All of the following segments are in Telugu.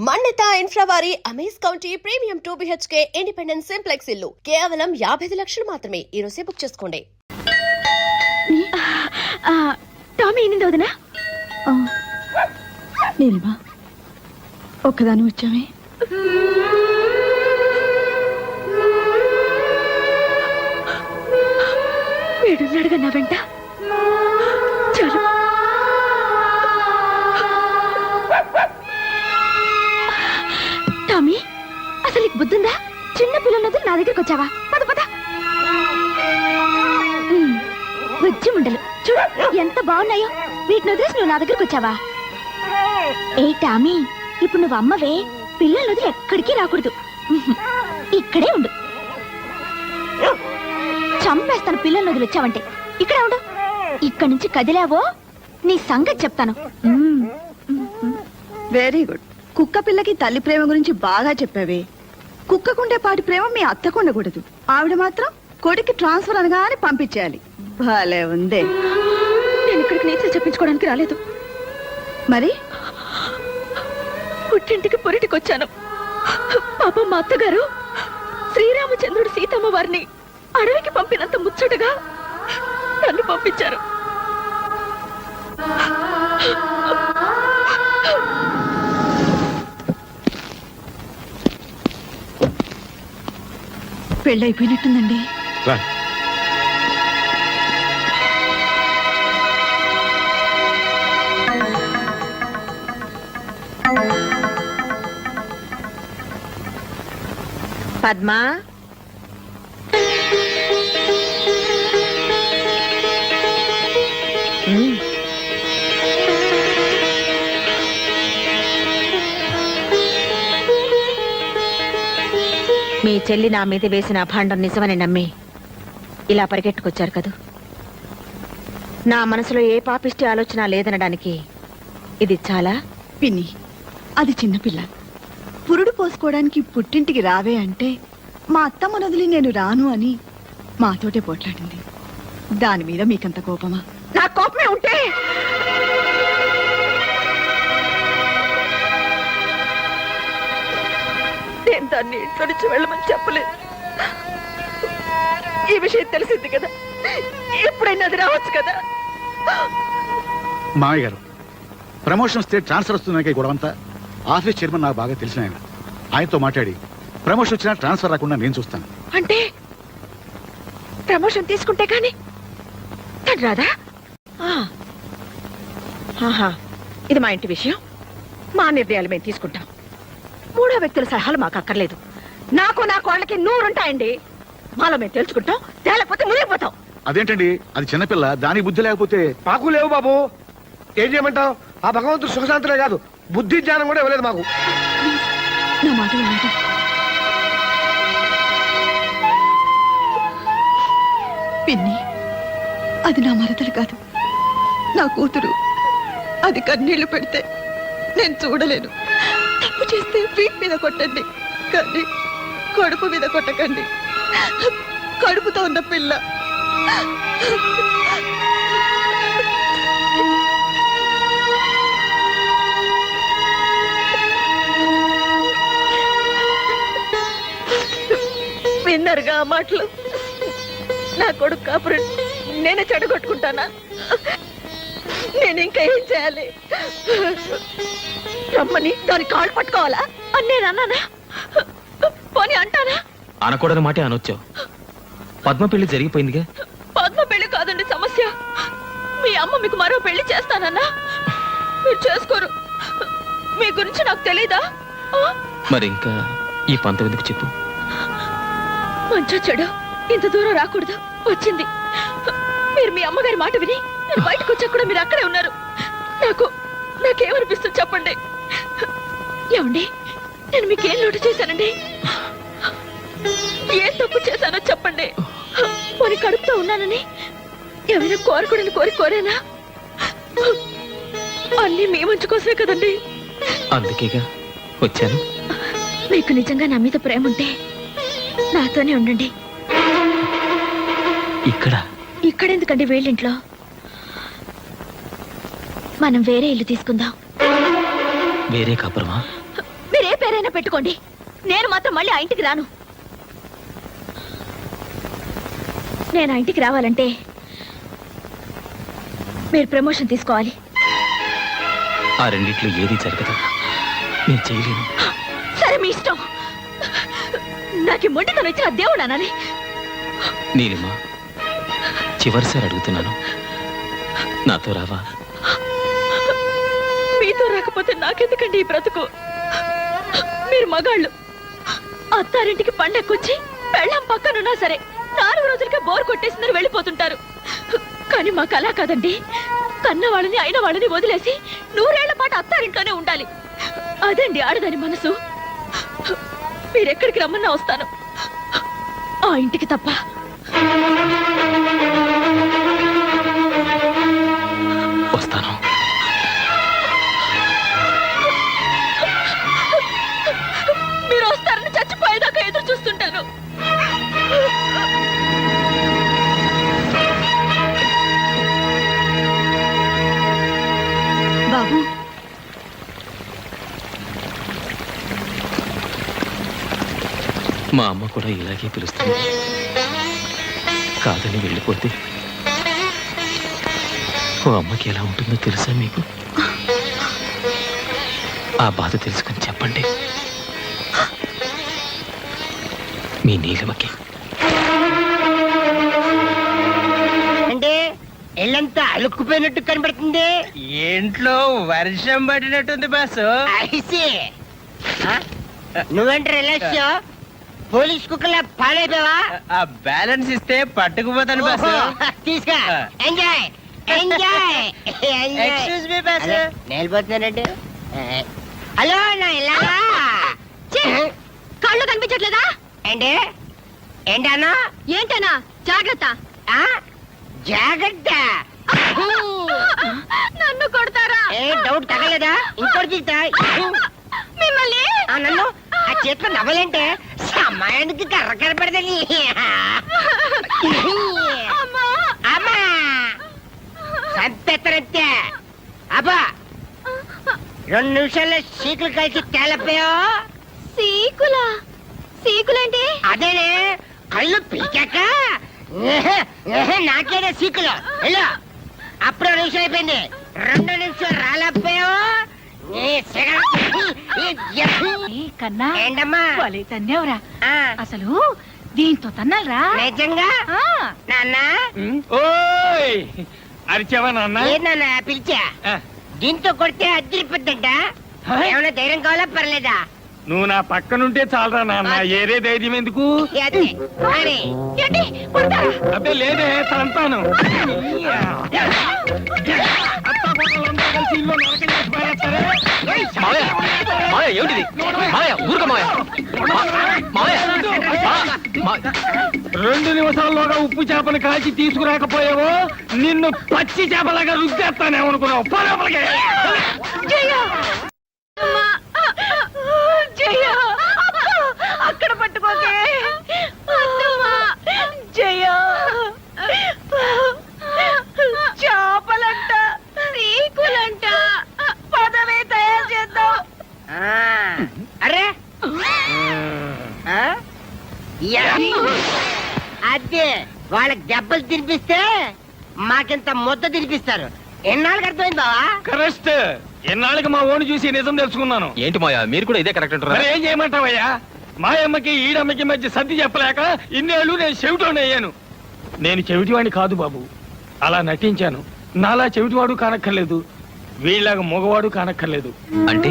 మన్నిత ఇన్ఫ్రా వారి amaze county premium 2 BHK independent simplex ఇల్లు కేవలం 55 లక్షలు మాత్రమే. ఈ రోజే బుక్ చేసుకోండి. టామీ ఏంది వదినా? నీలిమా ఒక్కదాని వచ్చామే. వీడున్నాడుగా నా వెంట. చాలు. టామీ అసలు నీకు బుద్ధుందా? చిన్న పిల్లలతో నా దగ్గరకు వచ్చావా? పద పద. బుజ్జి ముండలు చూడు ఎంత బాగున్నాయో. వీటిని వదిలేసి నువ్వు నా దగ్గరకు వచ్చావా? ఏ టామీ, ఇప్పుడు నువ్వు అమ్మవే, పిల్లలు వదిలి ఎక్కడికి రాకూడదు. ఇక్కడే ఉండు. చంపేస్తాను పిల్లల్ని వదిలి వచ్చావంటే. ఇక్కడే ఉండు. ఇక్కడి నుంచి కదిలావో నీ సంగతి చెప్తాను. Very good. కుక్క పిల్లకి తల్లి ప్రేమ గురించి బాగా చెప్పావే. కుక్కకుండే పాటి ప్రేమ మీ అత్తకు ఉండకూడదు. ఆవిడ మాత్రం కొడుకు ట్రాన్స్ఫర్ అనగానే పంపించేయాలి. భలే ఉందే. నేను ఇక్కడికి నీతులు చెప్పించుకోవడానికి రాలేదు. మరి పుట్టింటికి పొరిటికి వచ్చాను. పాపం మా అత్తగారు శ్రీరామచంద్రుడు సీతమ్మ వారిని అడవికి పంపినంత ముచ్చటగా నన్ను పంపించారు. పెళ్ళైపోయినట్టుందండి. పద్మా, మీ చెల్లి నా మీద వేసిన అభాండం నిజమని నమ్మి ఇలా పరిగెట్టుకొచ్చారు కదూ. నా మనసులో ఏ పాపిష్టి ఆలోచన లేదనడానికి ఇది చాలా. పిన్ని, అది చిన్నపిల్ల. పురుడు పోసుకోవడానికి పుట్టింటికి రావే అంటే మా అత్తమ్మ వదిలి నేను రాను అని మాతోటే పోట్లాడింది. దాని మీద మీకంత కోపమా? నా కోపమే ఉంటే నేను దాన్ని ఇంట్లో నుంచి వెళ్ళమని చెప్పలేదు. ఈ విషయం తెలిసింది కదా, ఎప్పుడైనా అది రావచ్చు కదా. మామయ్య గారు, ప్రమోషన్ వస్తే ట్రాన్స్ఫర్ వస్తుందనే గొడవంతా ఆఫీస్ చైర్మన్ నాకు బాగా తెలిసిన ఆయన. ఆయనతో మాట్లాడి ప్రమోషన్ వచ్చినా ట్రాన్స్ఫర్ రాకుండా నేను చూస్తాను. అంటే ప్రమోషన్ తీసుకుంటే కానీ తను రాదా? ఇది మా ఇంటి విషయం. మా నిర్ణయాలు మేము తీసుకుంటాం. మూడో వ్యక్తుల సలహాలు మాకు అక్కర్లేదు. నాకు నా కోళ్ళకి 100 ఉంటాయండి. మాలో మేము తెలుసుకుంటాం, తేలేకపోతే మునిగిపోతాం. అదేంటండి, అది చిన్నపిల్ల, దానికి బుద్ధి లేకపోతే. మాకు లేవు బాబు. ఏం చేయమంటావు? ఆ భగవంతుడు సుఖశాంతులే కాదు, బుద్ధి జ్ఞానం కూడా ఇవ్వలేదు మాకు. నా మాట వినండి. పిన్ని, అది నా మరదలు కాదు, నా కూతురు. అది కన్నీళ్లు పెడితే నేను చూడలేను. తప్పు చేస్తే వీప్ మీద కొట్టండి, కానీ కడుపు మీద కొట్టకండి. కడుపుతో ఉన్న పిల్ల. విన్నరుగా ఆ మాటలు? నా కొడుకు కాపురం నేనే చెడగొట్టుకుంటానా? నేను ఇంకా ఏం చేయాలి? రమ్మని దాని కాళ్ళు పట్టుకోవాలా అని నేను అన్నానా? పోనీ అంటానా? అనకూడని మాట అనొచ్చావు. పద్మ పెళ్లి జరిగిపోయిందిగా. పద్మ పెళ్లి కాదండి సమస్య. మీ అమ్మ మీకు మరో పెళ్లి చేస్తానన్నా మీరు చేసుకోరు. మీ గురించి నాకు తెలీదా? మరి ఇంకా ఈ పంతం ఎందుకు చెప్పు? మంచో చెడు ఇంత దూరం రాకూడదు, వచ్చింది. మీరు మీ అమ్మగారి మాట విని నేను బయటకు వచ్చా కూడా మీరు అక్కడే ఉన్నారు. నాకేమనిపిస్తుంది చెప్పండి. ఏమండి, నేను మీకేం లోటు చేశానండి? ఏం తప్పు చేశానో చెప్పండి. పోనీ కడుపుతో ఉన్నానని ఏమైనా కోరకూడని కోరేనా? అన్నీ మీ మంచి కోసమే కదండి. అందుకేగా వచ్చాను. మీకు నిజంగా నా మీద ప్రేమ ఉంటే నాతోనే ఉండండి. ఇక్కడెందుకండి? వేళ్ళింట్లో. మనం వేరే ఇల్లు తీసుకుందాం. వేరే కాపురమా? మీ పేరైనా పెట్టుకోండి, నేను మాత్రం మళ్ళీ ఆ ఇంటికి రాను. నేను ఆ ఇంటికి రావాలంటే మీరు ప్రమోషన్ తీసుకోవాలి. ఆ రెండిట్లో ఏది జరగదు, నేను చేయలేను. సరే మీ ఇష్టం. నాకు ఈ మొండితనం ఇచ్చిన దేవుడు అనాలి. నీలిమా, చివరిసారి అడుగుతున్నాను, నాతో రావా? మీతో రాకపోతే నాకెందుకండి ఈ బ్రతుకు? మీరు మగాళ్ళు అత్తారింటికి పండక్కొచ్చి పెళ్ళం పక్కనున్నా సరే 4 రోజులకే బోర్ కొట్టేసిందని వెళ్ళిపోతుంటారు. కానీ మాకు అలా కాదండి. కన్న వాళ్ళని అయిన వాళ్ళని వదిలేసి 100 ఏళ్ల పాటు అత్తారింట్లోనే ఉండాలి. అదండి ఆడదాని మనసు. మీరెక్కడికి రమ్మన్నా వస్తాను, ఆ ఇంటికి తప్ప. వస్తాను. మీరు వస్తారని చచ్చిపోయేదాకా ఎదురు చూస్తుంటాను. బాబు, మా అమ్మ కూడా ఇలాగే పిలుస్తుంది. కాదని వెళ్ళిపోతే ఓ అమ్మకి ఎలా ఉంటుందో తెలుసా మీకు? ఆ బాధ తెలుసుకుని చెప్పండి మీ నీలిమకి. అంటే ఇల్లంతా అలుక్కుపోయినట్టు కనబడుతుంది. ఏంట్లో వర్షం పడినట్టుంది బాసు. ఐసి నువ్వేంటి రిలాక్స్ పోలీస్ కుక్కలా పాడైపోయావా? ఆ బ్యాలెన్స్ ఇస్తే పట్టుకుపోతాను బాసు. తీసుకో, enjoy enjoy. Excuse me boss. నేలిపోతున్నానండి. హలో నా ఇల్లాగా కళ్ళు కనిపించట్లేదా? ఏంటి ఏంటన్నా? ఏంటనా? జాగ్రత్త. ఆ? జాగ్రత్త. నన్ను కొడతారా? ఏ డౌట్ తగలేదా? ఇంకోటి తీస్తా. మిమ్మల్ని నన్ను ఆ చేతిలో నవ్వలేంటే సమయానికి కర్ర కనపడదని. అమ్మా సంపెత్తరంతే. అబ్బా 2 నిమిషాల్లో సీకులు కలిసి తేలపోయా. సీకులా? సీకులేంటి? అదేనే కళ్ళు పీకాక నాకేనే సీకులు. వెళ్ళు. అప్పుడు 2 నిమిషం అయిపోయింది. 2 నిమిషం రాలేకపోయావు. కన్నా ఏంటమ్మా? భలే తన్నేవరా. ఆ, అసలు దీంతో తన్నాలరా? నిజంగా నాన్న? ఓయ్ అరిచావా నాన్న? ఏందన్న పిలిచా? దీంతో కొడితే అద్దరిపోద్దంట. ఏమైనా ధైర్యం కావాలా పర్లేదా? నువ్వు నా పక్కనుంటే చాలరా నాన్న, ఏరే ధైర్యం ఎందుకు? అదే మరి. ఏంటి కొడతారా? అబ్బే లేదే, తంతాను. మావయ్య, మావయ్య ఏమిటిది? మావయ్య ఊరుక మావయ్య. మావయ్య 2 నిమిషాల్లోగా ఉప్పు చేపను కాల్చి తీసుకురాకపోయావో నిన్ను పచ్చి చేపలాగా రుద్దేస్తానేమనుకున్నావు. పోలోపలికి. జయ! అమ్మా! జయ! అక్కడ పట్టుకోకే. అత్తమ్మా! జయ! చేపలంట, సీకులంట, పదవే తయారు చేద్దాం. అరే అదే వాళ్ళకి దెబ్బలు తినిపిస్తే మాకింత ముద్ద తినిపిస్తారు. ఎన్నాళ్ళకి అర్థమైంది బావా? కరెక్ట్. ఎన్నాళ్ళకి మా ఓను చూసి నిజం తెలుసుకున్నాను. ఏంటి మావయ్య, మీరు కూడా ఇదే కరెక్ట్ అంటారా? మరి ఏం చేయమంటావయ్యా? మా అమ్మకి ఈడమ్మకి మధ్య సర్ది చెప్పలేక ఇన్నేళ్ళు నేను చెవిటోని అయ్యాను. నేను చెవిటివాడిని కాదు బాబు, అలా నటించాను. నాలా చెవిటివాడు కానక్కర్లేదు, వీళ్ళగా మగవాడు కానక్కర్లేదు. అంటే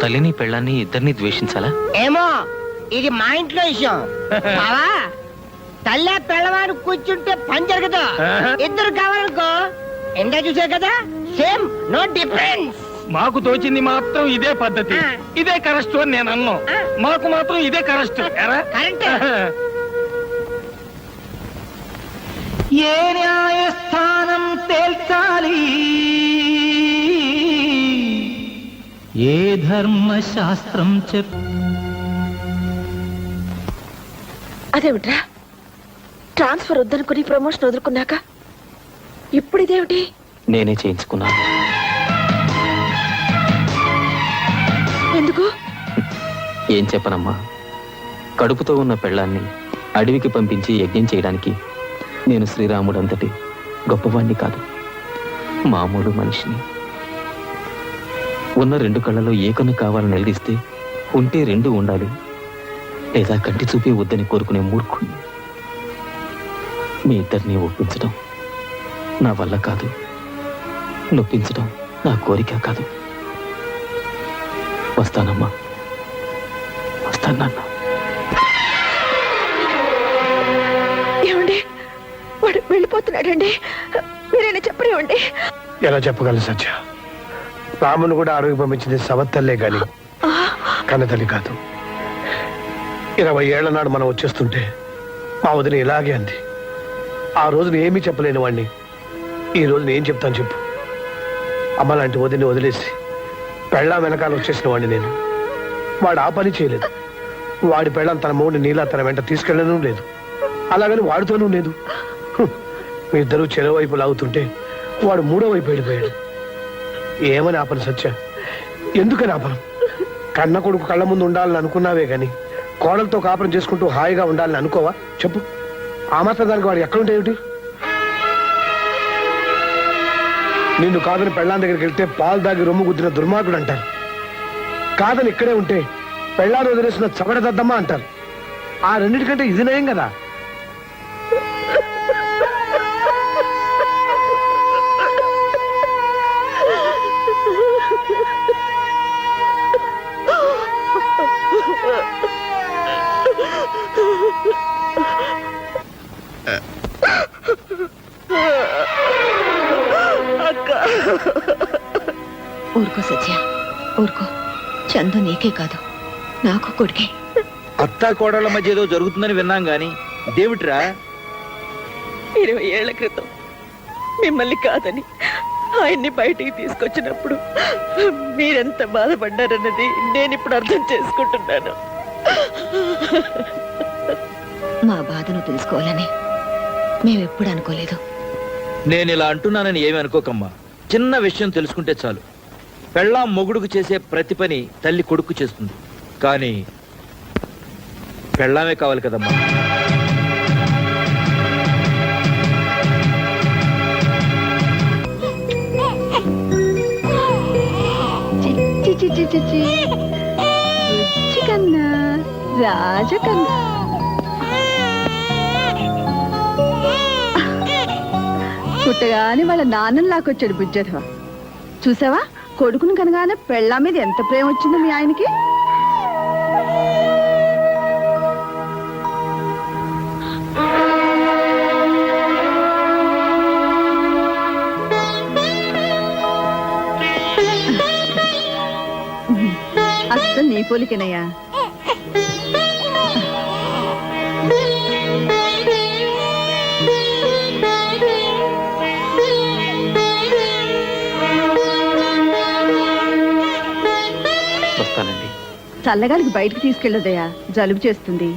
తల్లిని పెళ్ళాన్ని ఇద్దరిని ద్వేషించాలా? ఏమో ఇది మా ఇంట్లో విషయం బావా. తల్లే పిల్లవాడు కూర్చుంటే పని జరగదు. ఇద్దరు కావాలనుకో ఎండా చూసే కదా, సేమ్ నో డిఫరెన్స్. మాకు తోచింది మాత్రం ఇదే పద్ధతి, ఇదే కరెక్ట్ అని నేను అన్నాను. మాకు మాత్రం ఇదే కరెక్ట్. కరెక్ట్. ఏ న్యాయస్థానం తేల్చాలి, ఏ ధర్మశాస్త్రం అదేమిట్రా, ట్రాన్స్ఫర్ వద్దనుకుని ప్రమోషన్ వదులుకున్నాక ఇప్పుడు ఇదేమిటి? నేనే చేయించుకున్నాను. ఎందుకు? ఏం చెప్పనమ్మా, కడుపుతో ఉన్న పెళ్ళాన్ని అడవికి పంపించి యజ్ఞం చేయడానికి నేను శ్రీరాముడంతటి గొప్పవాణ్ణి కాదు, మామూలు మనిషిని. ఉన్న 2 కళ్ళలో ఏ కన్ను కావాలని నిలదీస్తే ఉంటే 2 ఉండాలి, లేదా కంటి చూపే వద్దని కోరుకునే మూర్ఖుణ్ణి. మీ ఇద్దరిని ఒప్పించడం నా వల్ల కాదు, నొప్పించడం నా కోరిక కాదు. వస్తానమ్మా, వస్తానన్నా. ఏమండి, వాడు వెళ్ళిపోతున్నాడండి. మీరైనా చెప్పనివ్వండి. ఎలా చెప్పగలను సత్య? రామును కూడా అడవికి పంపించింది సవత్తల్లే గాని కన్నతల్లి కాదు. 20 ఏళ్ల నాడు మనం వచ్చేస్తుంటే మా వదిన ఇలాగే అంది. ఆ రోజున ఏమీ చెప్పలేని వాడిని ఈ రోజున ఏం చెప్తాను చెప్పు? అమ్మ లాంటి వదిని వదిలేసి పెళ్ళాం వెనకాల వచ్చేసిన వాడిని నేను. వాడు ఆ పని చేయలేదు. వాడి పెళ్ళాం తన మూడిని నీలా తన వెంట తీసుకెళ్ళడం లేదు, అలాగని వాడితోనూ లేదు. మీ ఇద్దరు చెరో వైపు లాగుతుంటే వాడు 3వ వైపు వెళ్ళిపోయాడు. ఏమని ఆపను సత్య? ఎందుకని ఆపను? కన్న కొడుకు కళ్ళ ముందు ఉండాలని అనుకున్నావే గాని కోడలతో కాపురం చేసుకుంటూ హాయిగా ఉండాలని అనుకోవా? చెప్పు. ఆ మాత్రం దానికి వాడు ఎక్కడుంటే ఏమిటి? నిన్ను కాదని పెళ్ళాం దగ్గరికి వెళ్తే పాలు దాగి రొమ్ము గుద్దిన దుర్మార్గుడు అంటారు. కాదని ఇక్కడే ఉంటే పెళ్ళాన్ని వదిలేసిన చవడదద్దమ్మా అంటారు. ఆ రెండింటికంటే ఇది నయం కదా. ఊరుకో సత్య, ఊరుకో. చందు నీకే కాదు, నాకు కొడుకే. అత్తా కోడళ్ళ మధ్య ఏదో జరుగుతుందని విన్నాం గాని ఇదేమిట్రా? 20 ఏళ్ల క్రితం మిమ్మల్ని కాదని ఆయన్ని బయటికి తీసుకొచ్చినప్పుడు మీరెంత బాధపడ్డారన్నది నేను ఇప్పుడు అర్థం చేసుకుంటున్నాను. మా బాధను తెలుసుకోవాలని మేమెప్పుడు అనుకోలేదు. నేను ఇలా అంటున్నానని ఏమి అనుకోకమ్మా. చిన్న విషయం తెలుసుకుంటే చాలు. పెళ్ళాం మొగుడుకు చేసే ప్రతి పని తల్లి కొడుకు చేస్తుంది, కానీ పెళ్ళామే కావాలి కదమ్మా. కన్నా రాజకన్నా పుట్టగానే వాళ్ళ నాన్నని లాకొచ్చాడు బుజ్జధవ. చూసావా, కొడుకుని కనగానే పెళ్ళా మీద ఎంత ప్రేమ వచ్చిందో మీ ఆయనకి. అస్సలు నీ పోలికేనయ్యా. వస్తానండి. చల్లగాలికి బయటకు తీసుకెళ్ళదయ్యా, జలుబు చేస్తుంది.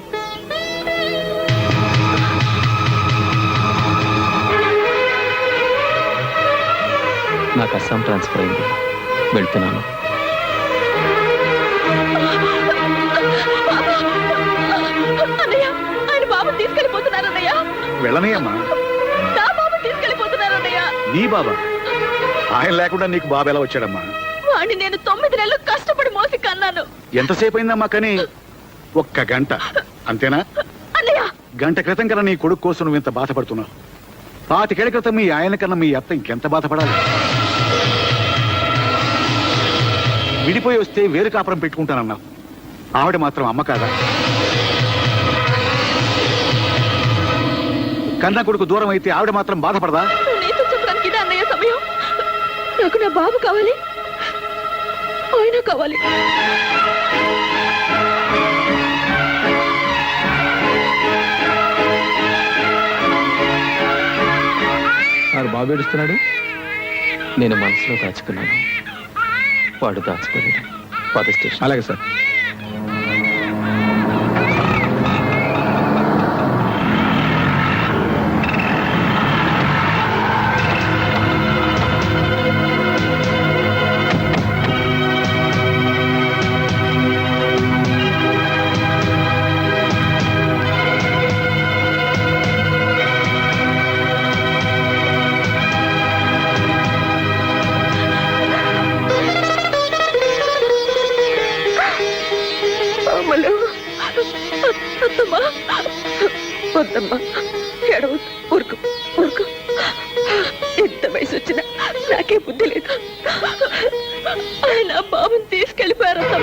నాకు అస్సాం ట్రాన్స్ఫర్ అయింది, వెళ్తున్నాను. ఆయన బాబు తీసుకెళ్ళిపోతున్నారన్నయ్యా. వెళ్ళనే అమ్మా. నా బాబు తీసుకెళ్ళిపోతున్నారన్నయ్యా. నీ బాబా? ఆయన లేకుండా నీకు బాబు ఎలా వచ్చాడమ్మా? వాడిని నేను 9 నెలలు కష్టపడి మోసి కన్నాను. ఎంతసేపు అయిందమ్మా? కానీ 1 గంట అంతేనా? అన్నయ్య, గంట క్రితం కన్నా నీ కొడుకు కోసం నువ్వు ఇంత బాధపడుతున్నావు. 25 ఏళ్ల క్రితం మీ ఆయన కన్నా మీ అత్త ఇంకెంత బాధపడాలి? విడిపోయి వస్తే వేరు కాపురం పెట్టుకుంటానన్నావు. ఆవిడ మాత్రం అమ్మ కాదా? కన్నా కొడుకు దూరం అయితే ఆవిడ మాత్రం బాధపడదా? నీతో చెప్పడానికి ఇదే అన్నయ్య సమయం. నాకు నా బాబు కావాలి, ఆయన కావాలి. బాబు ఏడుస్తున్నాడు. నేను మనసులో దాచుకున్నాను, వాడు దాచుకోలేడు. పద స్టేషన్. అలాగే సార్. అమలు అత్తమ్మా వద్దమ్మా ఎడవద్దు ఊరుకు ఊరుకు ఎంత వయసు వచ్చినా నాకే బుద్ధి లేదు ఆయన బాబుని తీసుకెళ్ళిపోయారమ్మా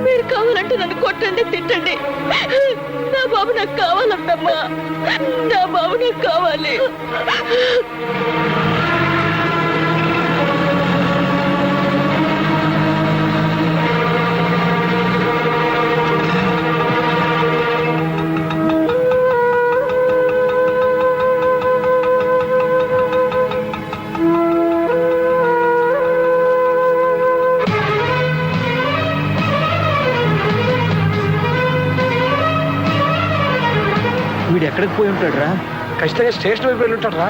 మీరు కావాలంటే నన్ను కొట్టండి తిట్టండి నా బాబు నాకు కావాలంటమ్మా నా బాబు నాకు కావాలి వీడు ఎక్కడికి పోయి ఉంటాడు రా? ఖచ్చితంగా స్టేషన్ వైపు వెళ్ళి ఉంటాడు రా.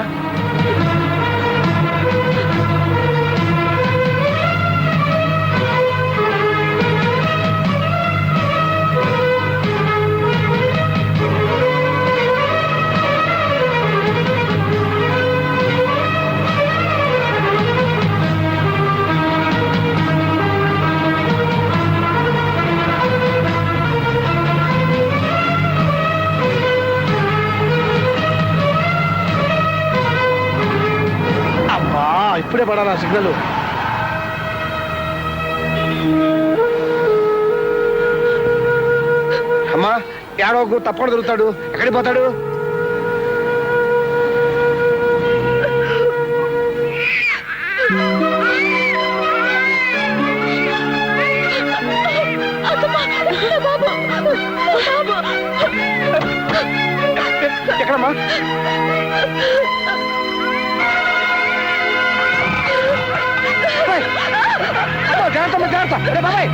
ఇప్పుడే పడాలా సిగ్నల్. అమ్మా ఏడవకు, తప్పకుండా దొరుకుతాడు. ఎక్కడికి పోతాడు? ఎక్కడమ్మా? జాగ్రత్త జాగ్రత్త. బాబాయ్